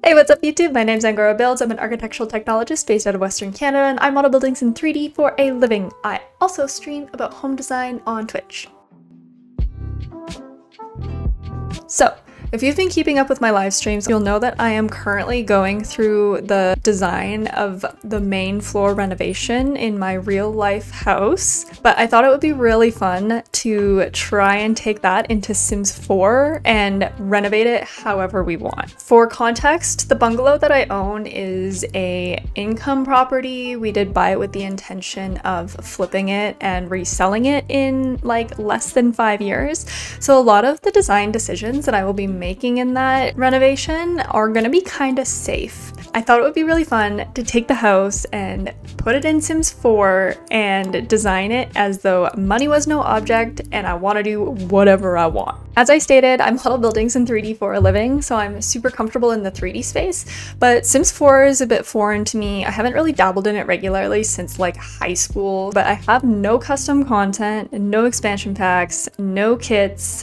Hey, what's up YouTube? My name's Angorabuilds. I'm an architectural technologist based out of Western Canada, and I model buildings in 3D for a living. I also stream about home design on Twitch. So, if you've been keeping up with my live streams, you'll know that I am currently going through the design of the main floor renovation in my real life house, but I thought it would be really fun to try and take that into Sims 4 and renovate it however we want. For context, the bungalow that I own is a income property. We did buy it with the intention of flipping it and reselling it in like less than 5 years. So a lot of the design decisions that I will be making in that renovation are gonna be kind of safe. I thought it would be really fun to take the house and put it in Sims 4 and design it as though money was no object and I want to do whatever I want. As I stated, I model buildings in 3D for a living, so I'm super comfortable in the 3D space, but Sims 4 is a bit foreign to me. I haven't really dabbled in it regularly since like high school, but I have no custom content, no expansion packs, no kits,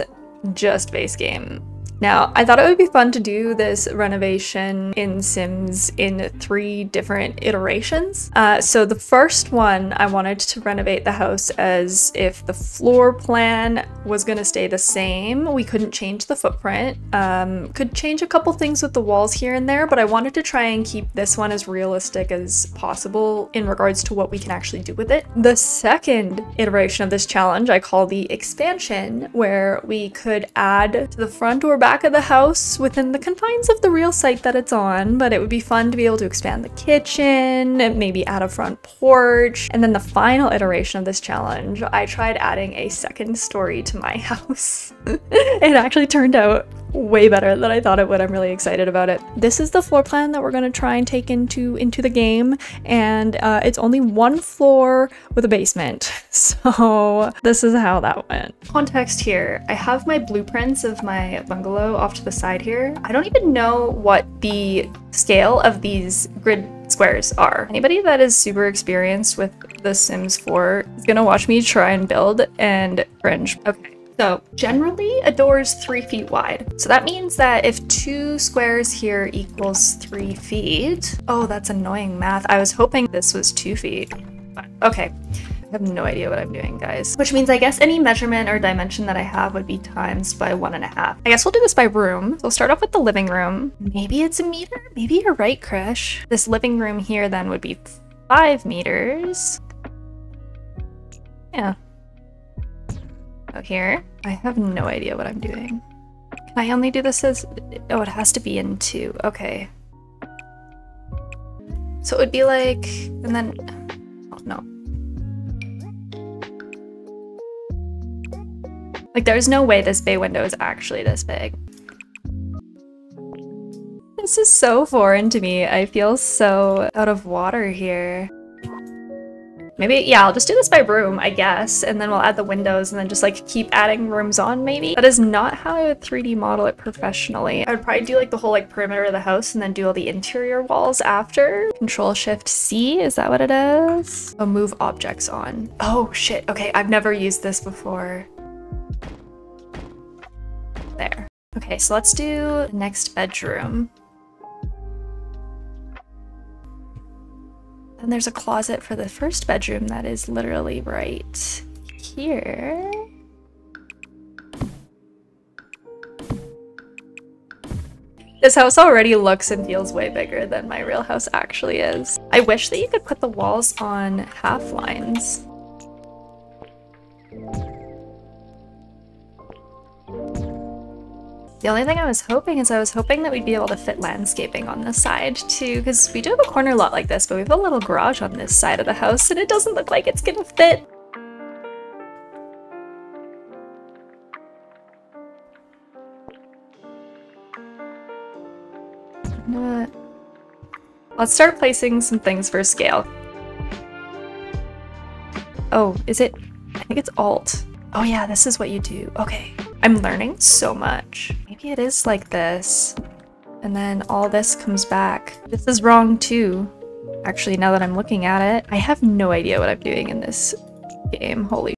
just base game. Now, I thought it would be fun to do this renovation in Sims in 3 different iterations. So the first one, I wanted to renovate the house as if the floor plan was going to stay the same. We couldn't change the footprint. Could change a couple things with the walls here and there, but I wanted to try and keep this one as realistic as possible in regards to what we can actually do with it. The second iteration of this challenge I call the expansion, where we could add to the front or back of the house within the confines of the real site that it's on, but it would be fun to be able to expand the kitchen, maybe add a front porch. And then the final iteration of this challenge, I tried adding a second story to my house. It actually turned out way better than I thought it would. I'm really excited about it. This is the floor plan that we're going to try and take into the game, and it's only 1 floor with a basement. So this is how that went. Context here, I have my blueprints of my bungalow off to the side here. I don't even know what the scale of these grid squares are. Anybody that is super experienced with The Sims 4 is gonna watch me try and build and cringe. Okay. So generally a door is 3 feet wide. So that means that if 2 squares here equals 3 feet, oh, that's annoying math. I was hoping this was 2 feet. But okay, I have no idea what I'm doing, guys. Which means I guess any measurement or dimension that I have would be times by 1.5. I guess we'll do this by room. So we'll start off with the living room. Maybe it's a meter? Maybe you're right, Krish. This living room here then would be 5 meters. Yeah. So here, I have no idea what I'm doing. Can I only do this as, oh, it has to be in 2, okay. So it would be like, and then, oh no. Like there's no way this bay window is actually this big. This is so foreign to me. I feel so out of water here. Maybe, yeah, I'll just do this by room, I guess, and then we'll add the windows and then just like keep adding rooms on maybe. That is not how I would 3D model it professionally. I would probably do like the whole like perimeter of the house and then do all the interior walls after. Control-Shift-C, is that what it is? Oh, move objects on. Oh shit, okay, I've never used this before. There. Okay, so let's do the next bedroom. And there's a closet for the first bedroom that is literally right here. This house already looks and feels way bigger than my real house actually is. I wish that you could put the walls on half lines. The only thing I was hoping is that we'd be able to fit landscaping on this side too, because we do have a corner lot like this, but we have a little garage on this side of the house and it doesn't look like it's gonna fit. Let's start placing some things for scale. Oh, is it? I think it's Alt. Oh yeah, this is what you do. Okay. I'm learning so much. Maybe it is like this. And then all this comes back. This is wrong too. Actually, now that I'm looking at it, I have no idea what I'm doing in this game. Holy.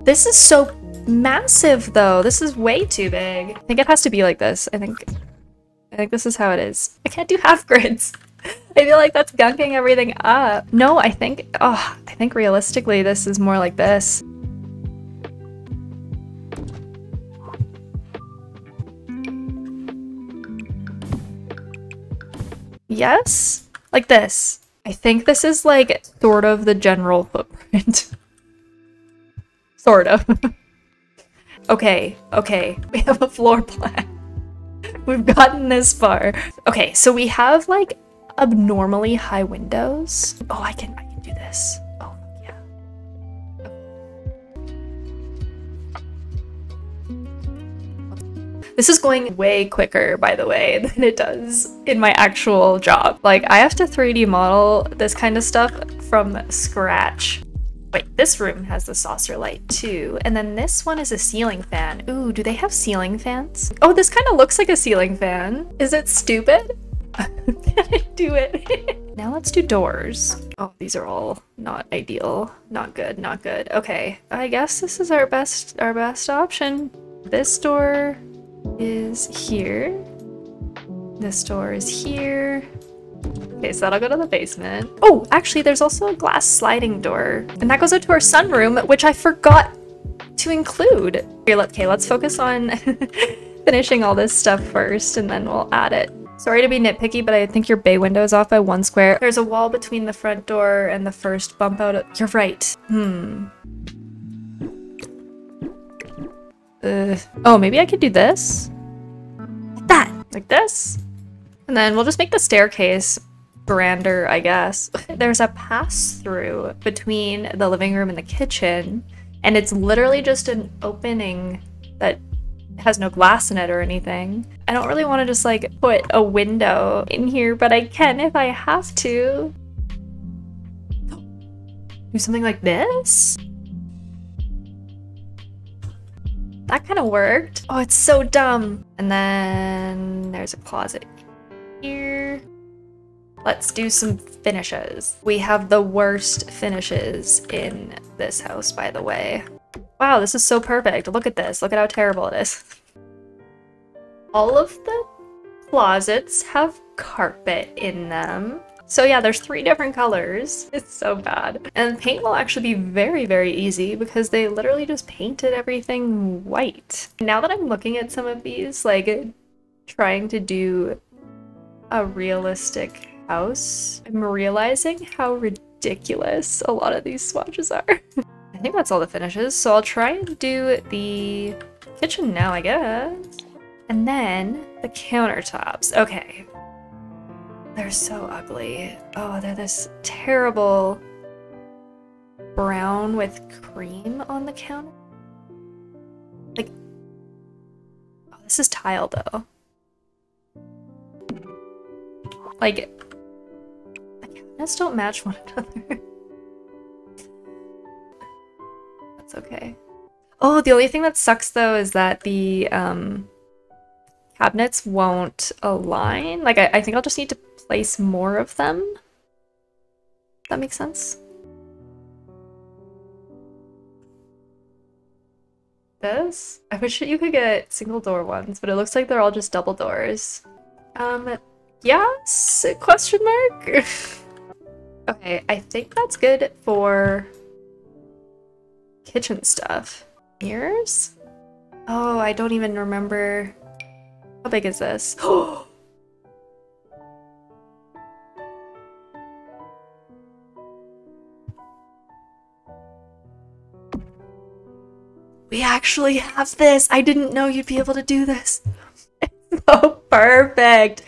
This is so massive though. This is way too big. I think it has to be like this. I think this is how it is. I can't do half grids. I feel like that's gunking everything up. No, I think realistically this is more like this. Yes? Like this. I think this is like sort of the general footprint. Sort of. Okay, we have a floor plan. We've gotten this far. Okay, so we have like abnormally high windows. Oh, I can do this. Oh, yeah. This is going way quicker, by the way, than it does in my actual job. Like, I have to 3D model this kind of stuff from scratch. Wait, this room has the saucer light too. And then this one is a ceiling fan. Ooh, do they have ceiling fans? Oh, this kind of looks like a ceiling fan. Is it stupid? Can I do it? Now let's do doors. Oh, these are all not ideal. Not good, not good. Okay, I guess this is our best option. This door is here. This door is here. Okay, so that'll go to the basement. Oh, actually, there's also a glass sliding door. And that goes out to our sunroom, which I forgot to include. Okay, let's focus on finishing all this stuff first, and then we'll add it. Sorry to be nitpicky, but I think your bay window is off by 1 square. There's a wall between the front door and the first bump out. You're right. Oh, maybe I could do this? Like that. Like this? And then we'll just make the staircase grander, I guess. There's a pass-through between the living room and the kitchen, and it's literally just an opening that has no glass in it or anything. I don't really want to just like put a window in here, but I can if I have to. Do something like this? That kind of worked. Oh, it's so dumb. And then there's a closet here. Let's do some finishes. We have the worst finishes in this house, by the way. Wow, this is so perfect. Look at this. Look at how terrible it is. All of the closets have carpet in them. So yeah, there's 3 different colors. It's so bad. And paint will actually be very, very easy because they literally just painted everything white. Now that I'm looking at some of these, like trying to do a realistic house, I'm realizing how ridiculous a lot of these swatches are. I think that's all the finishes, so I'll try and do the kitchen now, I guess. And then the countertops. Okay. They're so ugly. Oh, they're this terrible brown with cream on the counter. Like, oh, this is tile though. Like, the cabinets don't match one another. That's okay. Oh, the only thing that sucks though is that the cabinets won't align. Like, I think I'll just need to place more of them. That makes sense. This? I wish that you could get single door ones, but it looks like they're all just double doors. Yes? Question mark? Okay, I think that's good for kitchen stuff. Mirrors? Oh, I don't even remember. How big is this? We actually have this! I didn't know you'd be able to do this! It's so perfect!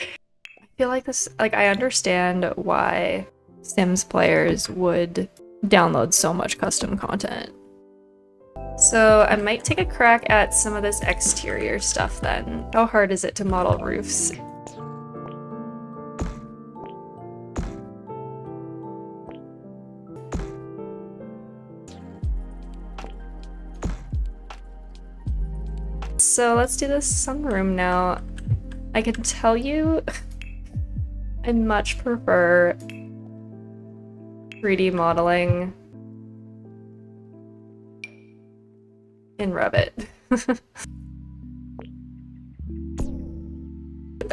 I feel like this, like, I understand why Sims players would download so much custom content. So I might take a crack at some of this exterior stuff then. How hard is it to model roofs? So let's do this sunroom now. I can tell you I much prefer 3D modeling in Revit.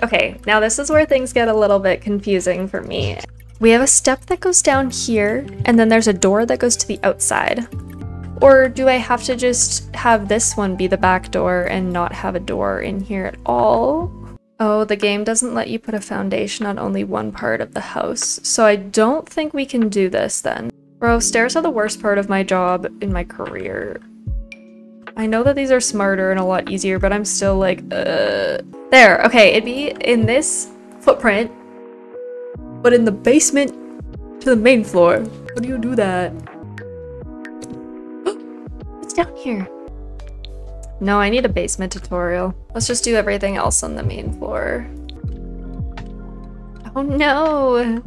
Okay, now this is where things get a little bit confusing for me. We have a step that goes down here, and then there's a door that goes to the outside. Or do I have to just have this one be the back door and not have a door in here at all? Oh, the game doesn't let you put a foundation on only one part of the house, so I don't think we can do this then. Bro, stairs are the worst part of my job in my career. I know that these are smarter and a lot easier, but I'm still like, There, okay, it'd be in this footprint, but in the basement to the main floor. How do you do that? It's down here. No, I need a basement tutorial. Let's just do everything else on the main floor. Oh no!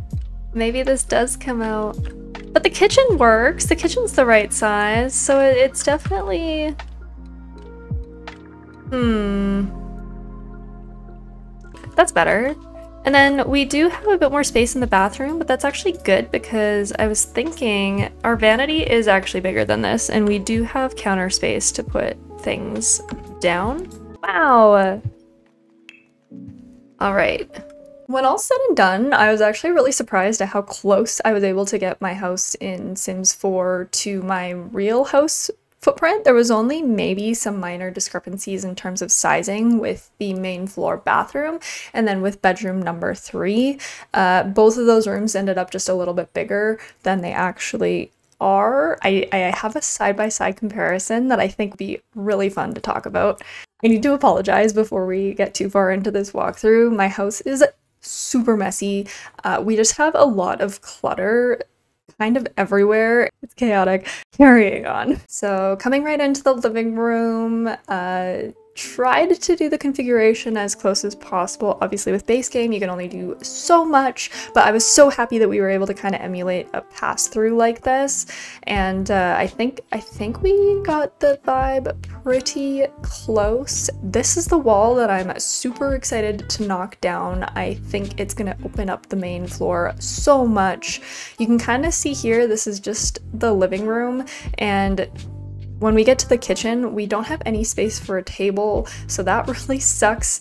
Maybe this does come out. But the kitchen works. The kitchen's the right size, so it's definitely... That's better. And then we do have a bit more space in the bathroom, but that's actually good because I was thinking our vanity is actually bigger than this, and we do have counter space to put things down. Wow. All right. When all said and done, I was actually really surprised at how close I was able to get my house in Sims 4 to my real house footprint. There was only maybe some minor discrepancies in terms of sizing with the main floor bathroom and then with bedroom number 3. Both of those rooms ended up just a little bit bigger than they actually are. I have a side-by-side comparison that I think would be really fun to talk about. I need to apologize before we get too far into this walkthrough. My house is super messy. We just have a lot of clutter kind of everywhere. It's chaotic. Carrying on. So coming right into the living room, tried to do the configuration as close as possible. Obviously with base game you can only do so much, but I was so happy that we were able to kind of emulate a pass-through like this, and I think we got the vibe pretty close. This is the wall that I'm super excited to knock down. I think it's gonna open up the main floor so much. You can kind of see here, this is just the living room, and when we get to the kitchen, we don't have any space for a table, so that really sucks.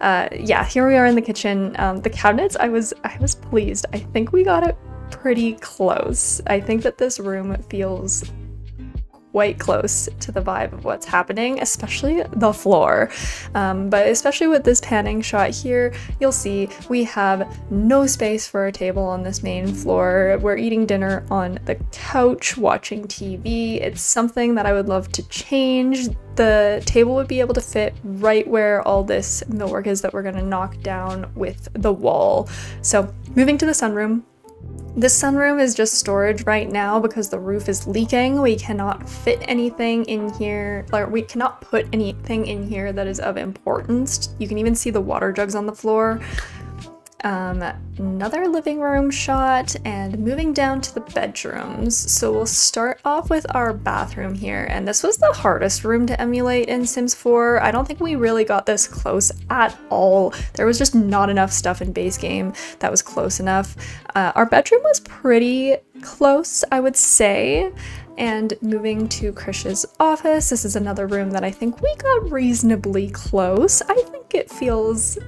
Yeah, here we are in the kitchen. The cabinets, I was pleased. I think we got it pretty close. I think that this room feels quite close to the vibe of what's happening, especially the floor. But especially with this panning shot here, you'll see we have no space for a table on this main floor. We're eating dinner on the couch, watching TV. It's something that I would love to change. The table would be able to fit right where all this millwork is that we're gonna knock down with the wall. So moving to the sunroom. This sunroom is just storage right now because the roof is leaking. We cannot fit anything in here, or we cannot put anything in here that is of importance. You can even see the water jugs on the floor. Another living room shot, and moving down to the bedrooms. So we'll start off with our bathroom here, and this was the hardest room to emulate in Sims 4. I don't think we really got this close at all. There was just not enough stuff in base game that was close enough. Our bedroom was pretty close, I would say. And moving to Krish's office, this is another room that I think we got reasonably close. I think it feels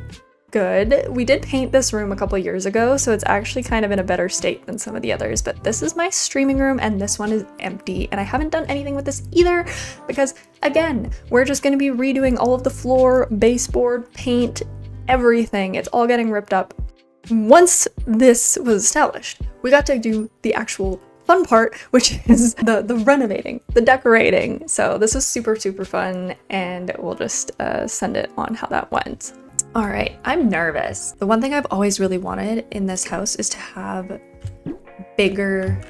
good. We did paint this room a couple years ago, so it's actually kind of in a better state than some of the others, but this is my streaming room and this one is empty, and I haven't done anything with this either because, again, we're just going to be redoing all of the floor, baseboard, paint, everything. It's all getting ripped up. Once this was established, we got to do the actual fun part, which is the renovating, the decorating. So this was super, super fun, and we'll just send it on how that went. All right, I'm nervous. The one thing I've always really wanted in this house is to have bigger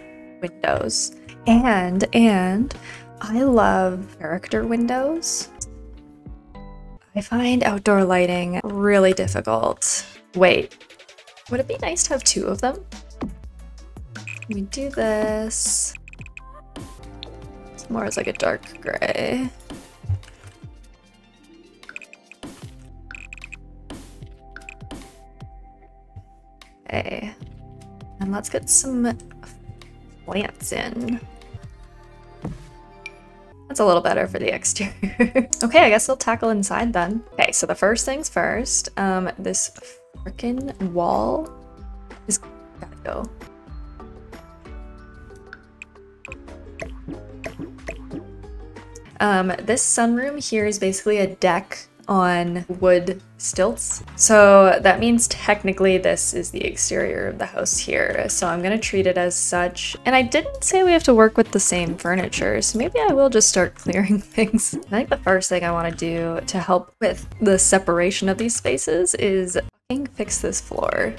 windows. And I love character windows. I find outdoor lighting really difficult. Wait, would it be nice to have 2 of them? We do this. It's more as like a dark gray. Okay, and let's get some plants in. That's a little better for the exterior. Okay, I guess we'll tackle inside then. Okay, so the first things first, this freaking wall is gotta go. This sunroom here is basically a deck on wood stilts. So that means technically this is the exterior of the house here. So I'm gonna treat it as such. And I didn't say we have to work with the same furniture, so maybe I will just start clearing things. I think the first thing I want to do to help with the separation of these spaces is fucking fix this floor.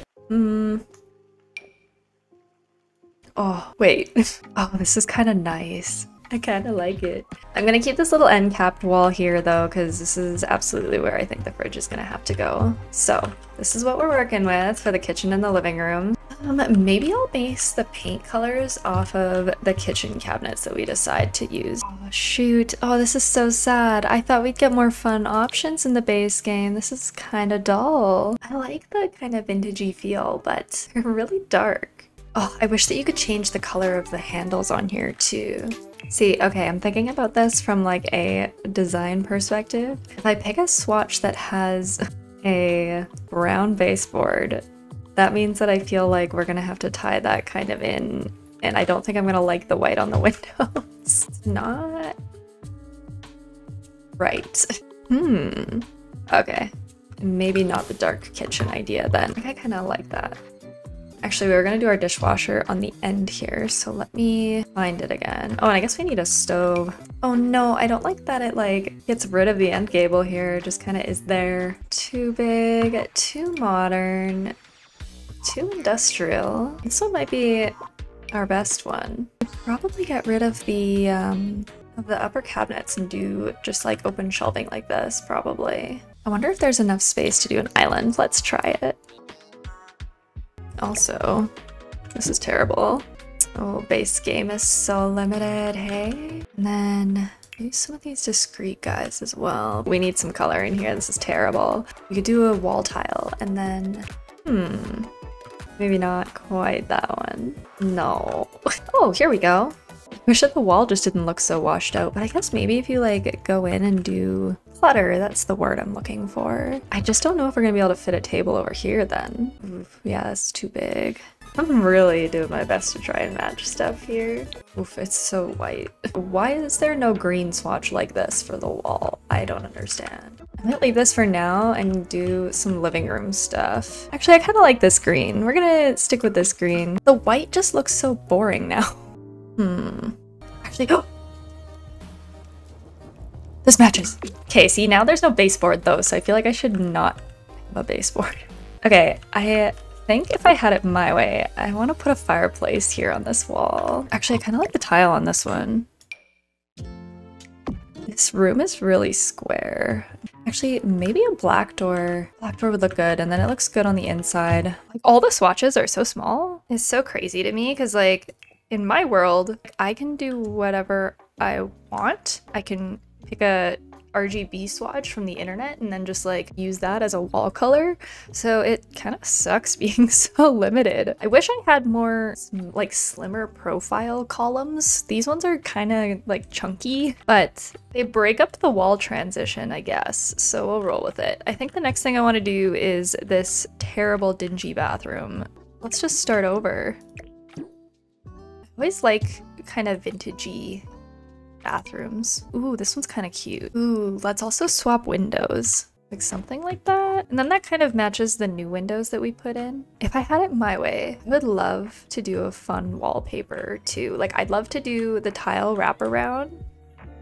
Oh, wait. Oh, this is kind of nice. I kind of like it. I'm gonna keep this little end capped wall here though, because this is absolutely where I think the fridge is gonna have to go. So this is what we're working with for the kitchen and the living room. Maybe I'll base the paint colors off of the kitchen cabinets that we decide to use. Oh shoot, oh this is so sad. I thought we'd get more fun options in the base game. This is kind of dull. I like the kind of vintagey feel, but they're really dark. Oh, I wish that you could change the color of the handles on here too. See, okay, I'm thinking about this from like a design perspective. If I pick a swatch that has a brown baseboard, that means that I feel like we're gonna have to tie that kind of in, and I don't think I'm gonna like the white on the windows. It's not right. Okay, maybe not the dark kitchen idea then. I think I kind of like that. Actually, we were gonna do our dishwasher on the end here, so let me find it again. Oh, and I guess we need a stove. Oh no, I don't like that it like gets rid of the end gable here, just kind of is there. Too big, too modern, too industrial. This one might be our best one. Probably get rid of the upper cabinets and do just like open shelving like this, probably. I wonder if there's enough space to do an island. Let's try it. Also, this is terrible. Oh, base game is so limited, hey? And then use some of these discreet guys as well. We need some color in here, this is terrible. We could do a wall tile and then, maybe not quite that one. No. Oh, here we go. I wish that the wall just didn't look so washed out, but I guess maybe if you like go in and do clutter, that's the word I'm looking for. I just don't know if we're gonna be able to fit a table over here then. Oof, yeah, that's too big. I'm really doing my best to try and match stuff here. Oof, it's so white. Why is there no green swatch like this for the wall? I don't understand. I'm gonna leave this for now and do some living room stuff. Actually, I kind of like this green. We're gonna stick with this green. The white just looks so boring now. Actually, oh! This matches. Okay, see, now there's no baseboard though, so I feel like I should not have a baseboard. Okay, I think if I had it my way, I want to put a fireplace here on this wall. Actually, I kind of like the tile on this one. This room is really square. Actually, maybe a black door. Black door would look good, and then it looks good on the inside. Like, all the swatches are so small. It's so crazy to me, because like, in my world, I can do whatever I want. I can pick a RGB swatch from the internet and then just like use that as a wall color. So it kind of sucks being so limited. I wish I had more like slimmer profile columns. These ones are kind of like chunky, but they break up the wall transition, I guess. So we'll roll with it. I think the next thing I want to do is this terrible dingy bathroom. Let's just start over. I always like kind of vintagey bathrooms. Ooh, this one's kind of cute. Ooh, let's also swap windows. Like something like that. And then that kind of matches the new windows that we put in. If I had it my way, I would love to do a fun wallpaper too. Like I'd love to do the tile wraparound,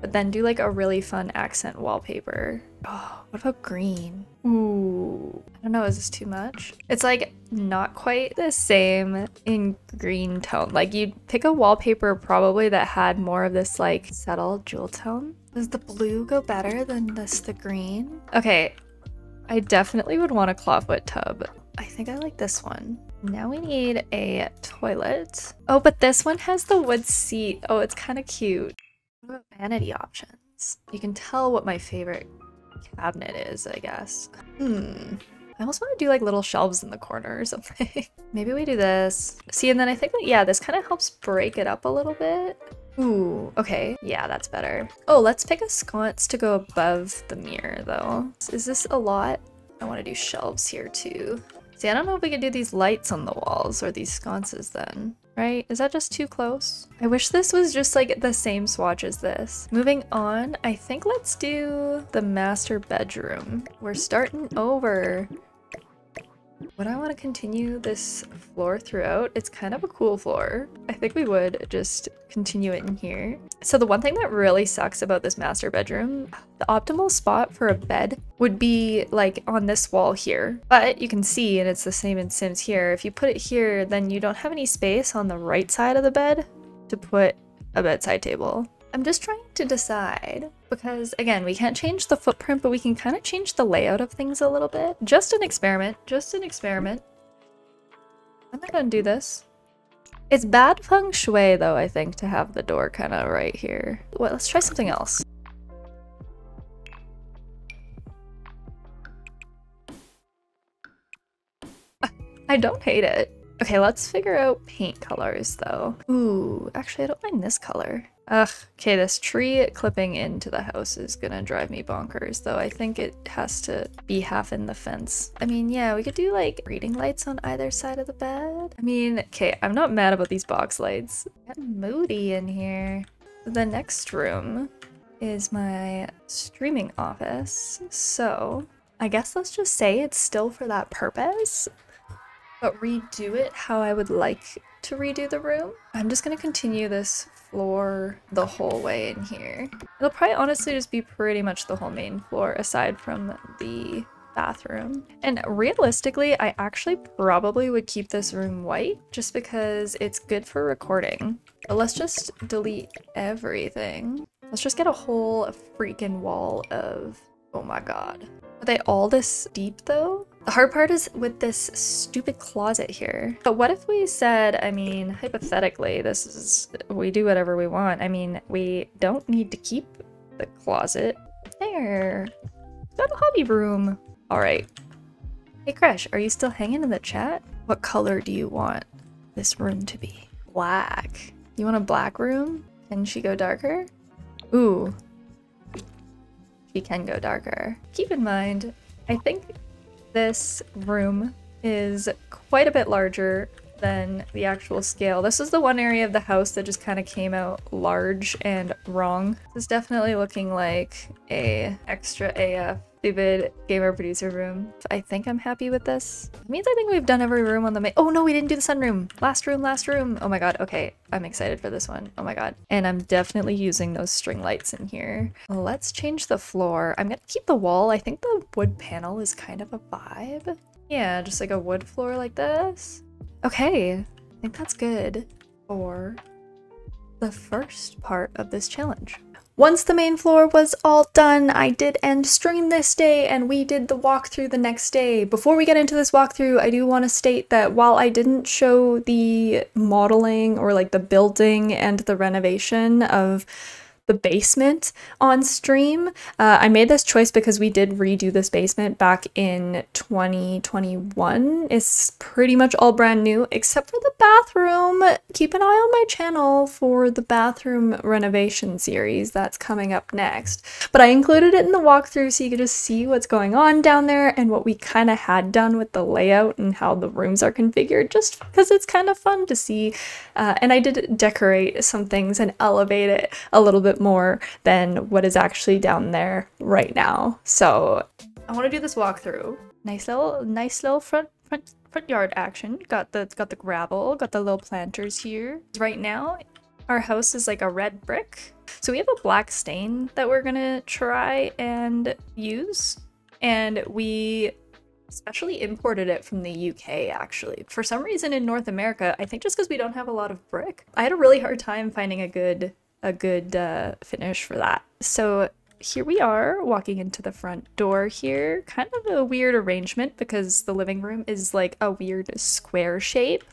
but then do like a really fun accent wallpaper. Oh, what about green? Ooh, I don't know, is this too much? It's like not quite the same in green tone. Like you'd pick a wallpaper probably that had more of this like subtle jewel tone. Does the blue go better than the green? Okay, I definitely would want a clawfoot tub. I think I like this one. Now we need a toilet. Oh, but this one has the wood seat. Oh, it's kind of cute. What about vanity options? You can tell what my favorite cabinet is, I guess. I almost want to do like little shelves in the corner or something. Maybe we do this. See, and then I think that, yeah, this kind of helps break it up a little bit. Ooh, okay. Yeah, that's better. Oh, let's pick a sconce to go above the mirror though. Is this a lot? I want to do shelves here too. See, I don't know if we could do these lights on the walls or these sconces then, right? Is that just too close? I wish this was just like the same swatch as this. Moving on, I think let's do the master bedroom. We're starting over. Would I want to continue this floor throughout? It's kind of a cool floor. I think we would just continue it in here. So the one thing that really sucks about this master bedroom, the optimal spot for a bed would be like on this wall here. But you can see, and it's the same in Sims here, if you put it here, then you don't have any space on the right side of the bed to put a bedside table. I'm just trying to decide because, again, we can't change the footprint, but we can kind of change the layout of things a little bit. Just an experiment. Just an experiment. I'm not gonna do this. It's bad feng shui, though, I think, to have the door kind of right here. Well, let's try something else. I don't hate it. Okay, let's figure out paint colors, though. Ooh, actually, I don't mind this color. Ugh, okay, this tree clipping into the house is gonna drive me bonkers, though I think it has to be half in the fence. I mean, yeah, we could do like reading lights on either side of the bed. I mean, okay, I'm not mad about these box lights. Getting moody in here. The next room is my streaming office, so I guess let's just say it's still for that purpose, but redo it how I would like to redo the room. I'm just gonna continue this floor the whole way in here. It'll probably honestly just be pretty much the whole main floor aside from the bathroom. And realistically, I actually probably would keep this room white just because it's good for recording. But let's just delete everything. Let's just get a whole freaking wall of, oh my god. Are they all this deep though? The hard part is with this stupid closet here. But what if we said, I mean, hypothetically, this is, we do whatever we want. I mean, we don't need to keep the closet. There. Got a hobby room. All right. Hey, Crash, are you still hanging in the chat? What color do you want this room to be? Black. You want a black room? Can she go darker? Ooh. She can go darker. Keep in mind, I think this room is quite a bit larger than the actual scale. This is the one area of the house that just kind of came out large and wrong. This is definitely looking like a extra AF stupid gamer producer room. I think I'm happy with this. It means I think we've done every room on the main. Oh no, we didn't do the sunroom. Last room, last room. Oh my god, okay. I'm excited for this one. Oh my god. And I'm definitely using those string lights in here. Let's change the floor. I'm gonna keep the wall. I think the wood panel is kind of a vibe. Yeah, just like a wood floor like this. Okay, I think that's good for the first part of this challenge. Once the main floor was all done, I did end stream this day and we did the walkthrough the next day. Before we get into this walkthrough, I do want to state that while I didn't show the modeling or like the building and the renovation of the basement on stream, I made this choice because we did redo this basement back in 2021. It's pretty much all brand new except for the bathroom. Keep an eye on my channel for the bathroom renovation series that's coming up next. But I included it in the walkthrough so you could just see what's going on down there and what we kind of had done with the layout and how the rooms are configured, just because it's kind of fun to see. And I did decorate some things and elevate it a little bit more than what is actually down there right now. So I want to do this walkthrough. Nice little front yard action. Got the gravel, got the little planters here. Right now our house is like a red brick, so we have a black stain that we're gonna try and use, and we especially imported it from the UK actually. For some reason in North America, I think just because we don't have a lot of brick, I had a really hard time finding a good finish for that. So here we are walking into the front door here. Kind of a weird arrangement because the living room is like a weird square shape.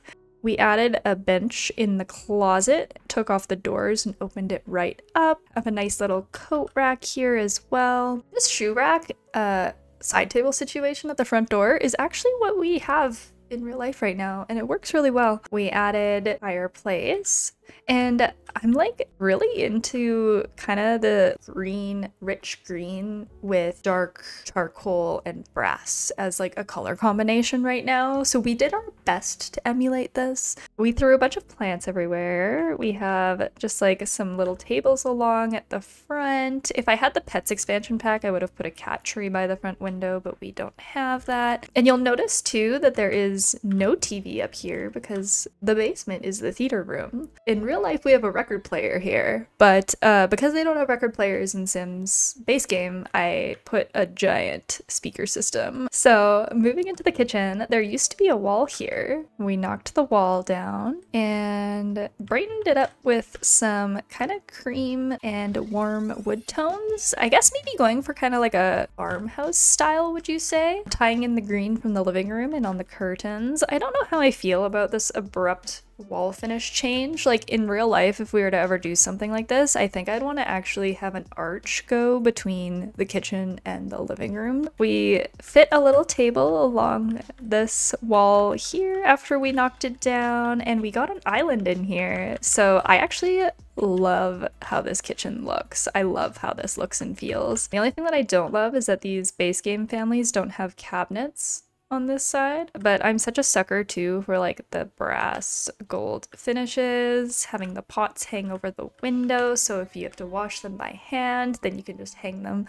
We added a bench in the closet, took off the doors and opened it right up. Have a nice little coat rack here as well. This shoe rack side table situation at the front door is actually what we have in real life right now, and it works really well. We added fireplace. And I'm like really into kind of the green, rich green with dark charcoal and brass as like a color combination right now. So we did our best to emulate this. We threw a bunch of plants everywhere. We have just like some little tables along at the front. If I had the pets expansion pack, I would have put a cat tree by the front window, but we don't have that. And you'll notice too that there is no TV up here because the basement is the theater room. In real life, we have a record player here, but because they don't have record players in Sims base game, I put a giant speaker system. So moving into the kitchen, there used to be a wall here. We knocked the wall down and brightened it up with some kind of cream and warm wood tones. I guess maybe going for kind of like a farmhouse style, would you say? Tying in the green from the living room and on the curtains. I don't know how I feel about this abrupt wall finish change. Like in real life, if we were to ever do something like this, I think I'd want to actually have an arch go between the kitchen and the living room. We fit a little table along this wall here after we knocked it down, and we got an island in here. So I actually love how this kitchen looks. I love how this looks and feels. The only thing that I don't love is that these base game families don't have cabinets on this side, but I'm such a sucker too for like the brass gold finishes, having the pots hang over the window, so if you have to wash them by hand, then you can just hang them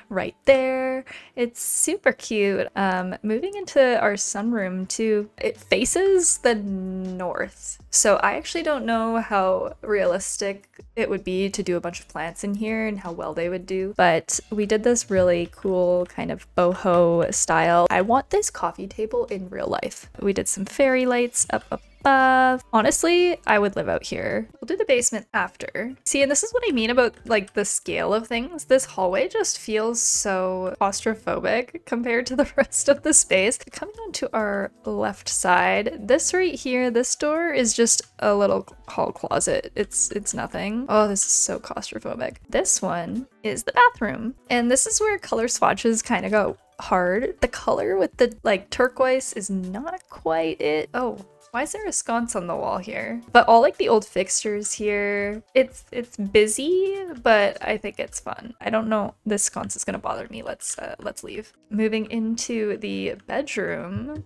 right there. It's super cute. Moving into our sunroom too, it faces the north, so I actually don't know how realistic it would be to do a bunch of plants in here and how well they would do, but we did this really cool kind of boho style. I want this coffee table in real life. We did some fairy lights up above. Honestly, I would live out here. We'll do the basement after. See, and this is what I mean about like the scale of things. This hallway just feels so claustrophobic compared to the rest of the space. Coming onto our left side, this right here, this door is just a little hall closet. It's nothing. Oh, this is so claustrophobic. This one is the bathroom, and this is where color swatches kind of go hard. The color with the like turquoise is not quite it. Oh, why is there a sconce on the wall here? But all like the old fixtures here, it's busy, but I think it's fun. I don't know, this sconce is gonna bother me. Let's leave. Moving into the bedroom.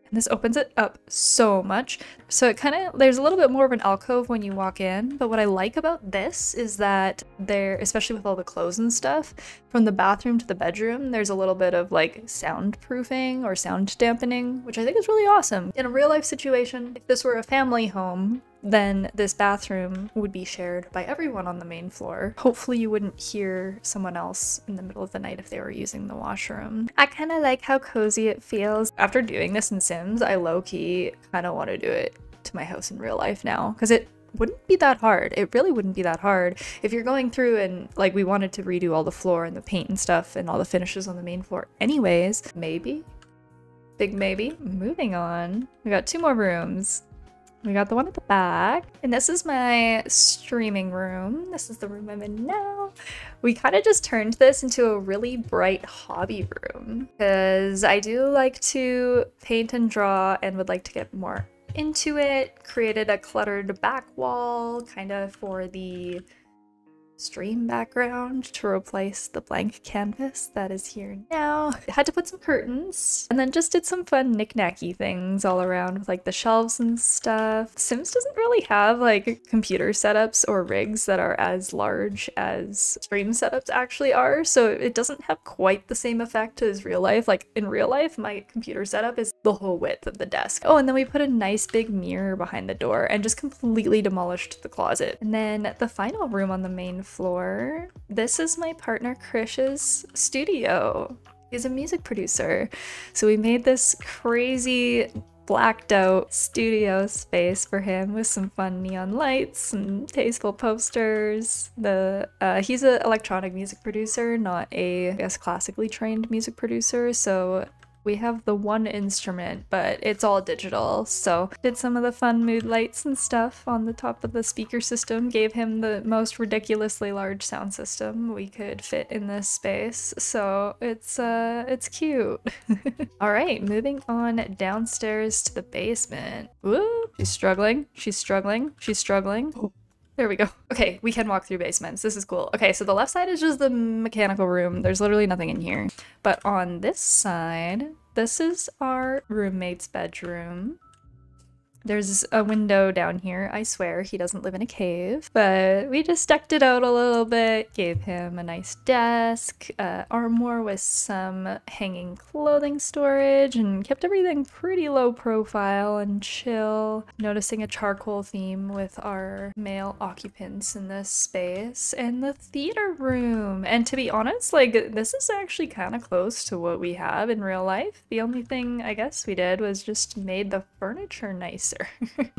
And this opens it up so much. So it kind of, there's a little bit more of an alcove when you walk in, but what I like about this is that there, especially with all the clothes and stuff, from the bathroom to the bedroom, there's a little bit of like soundproofing or sound dampening, which I think is really awesome. In a real life situation, if this were a family home, then this bathroom would be shared by everyone on the main floor. Hopefully you wouldn't hear someone else in the middle of the night if they were using the washroom. I kind of like how cozy it feels. After doing this in Sims, I low-key kind of want to do it to my house in real life now, because it wouldn't be that hard. It really wouldn't be that hard. If you're going through and like we wanted to redo all the floor and the paint and stuff and all the finishes on the main floor anyways, maybe. Big maybe. Moving on. We got 2 more rooms. We got the one at the back, and this is my streaming room. This is the room I'm in now. We kind of just turned this into a really bright hobby room because I do like to paint and draw and would like to get more into it. Created a cluttered back wall kind of for the stream background to replace the blank canvas that is here now. I had to put some curtains and then just did some fun knick-knacky things all around with like the shelves and stuff. Sims doesn't really have like computer setups or rigs that are as large as stream setups actually are, so it doesn't have quite the same effect as real life. Like in real life, my computer setup is the whole width of the desk. Oh, and then we put a nice big mirror behind the door and just completely demolished the closet. And then the final room on the main floor, this is my partner Krish's studio. He's a music producer, so we made this crazy blacked out studio space for him with some fun neon lights and tasteful posters. He's an electronic music producer, not a, I guess, classically trained music producer, so we have the one instrument, but it's all digital. So did some of the fun mood lights and stuff on the top of the speaker system, gave him the most ridiculously large sound system we could fit in this space. So it's cute. All right, moving on downstairs to the basement. Whoop. She's struggling. She's struggling. She's struggling. Oh, there we go. Okay, we can walk through basements. This is cool. Okay, so the left side is just the mechanical room. There's literally nothing in here. But on this side, this is our roommate's bedroom. There's a window down here. I swear he doesn't live in a cave, but we just decked it out a little bit, gave him a nice desk, armoire with some hanging clothing storage, and kept everything pretty low profile and chill. Noticing a charcoal theme with our male occupants in this space, and the theater room. And to be honest, like, this is actually kind of close to what we have in real life. The only thing I guess we did was just made the furniture nicer.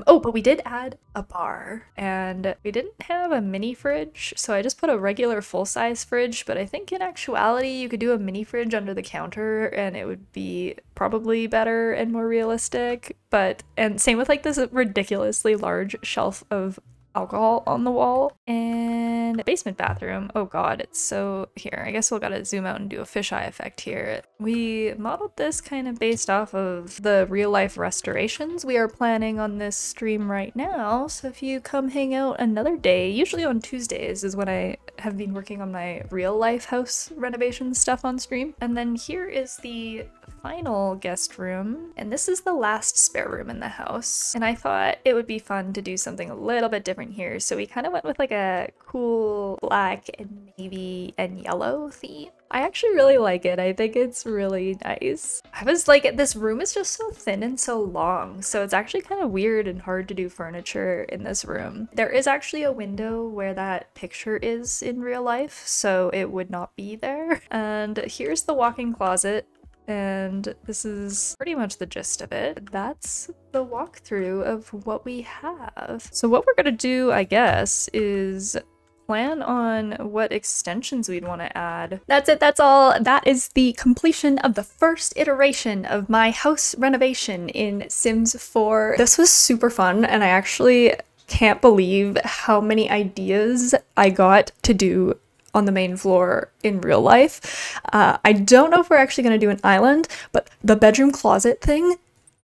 Oh, but we did add a bar, and we didn't have a mini fridge, so I just put a regular full-size fridge, but I think in actuality you could do a mini fridge under the counter and it would be probably better and more realistic. And same with like this ridiculously large shelf of alcohol on the wall. And basement bathroom. Oh god, it's so... Here, I guess we'll gotta zoom out and do a fisheye effect here. We modeled this kind of based off of the real life restorations we are planning on this stream right now, so if you come hang out another day, usually on Tuesdays is when I have been working on my real life house renovation stuff on stream. And then here is the final guest room, and this is the last spare room in the house, and I thought it would be fun to do something a little bit different here, so we kind of went with like a cool black and navy and yellow theme. I actually really like it. I think it's really nice. I was like, this room is just so thin and so long, so it's actually kind of weird and hard to do furniture in this room. There is actually a window where that picture is in real life, so it would not be there. And here's the walk-in closet. And this is pretty much the gist of it. That's the walkthrough of what we have. So what we're gonna do, I guess, is plan on what extensions we'd want to add. That's it, that's all. That is the completion of the first iteration of my house renovation in Sims 4. This was super fun, and I actually can't believe how many ideas I got to do on the main floor in real life. I don't know if we're actually going to do an island, but the bedroom closet thing,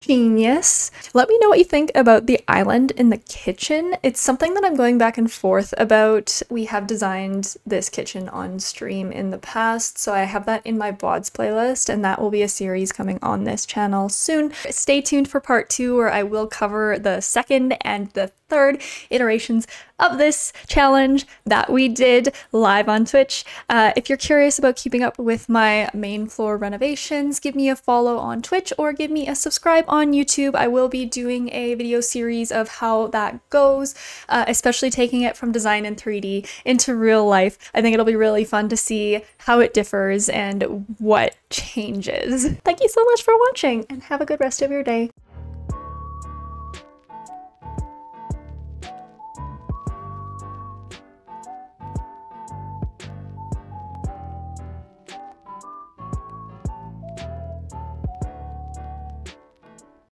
genius. Let me know what you think about the island in the kitchen. It's something that I'm going back and forth about. We have designed this kitchen on stream in the past, so I have that in my VODs playlist, and that will be a series coming on this channel soon. Stay tuned for part 2, where I will cover the second and the third iterations of this challenge that we did live on Twitch. If you're curious about keeping up with my main floor renovations, give me a follow on Twitch or give me a subscribe on YouTube. I will be doing a video series of how that goes, especially taking it from design in 3D into real life. I think it'll be really fun to see how it differs and what changes. Thank you so much for watching, and have a good rest of your day.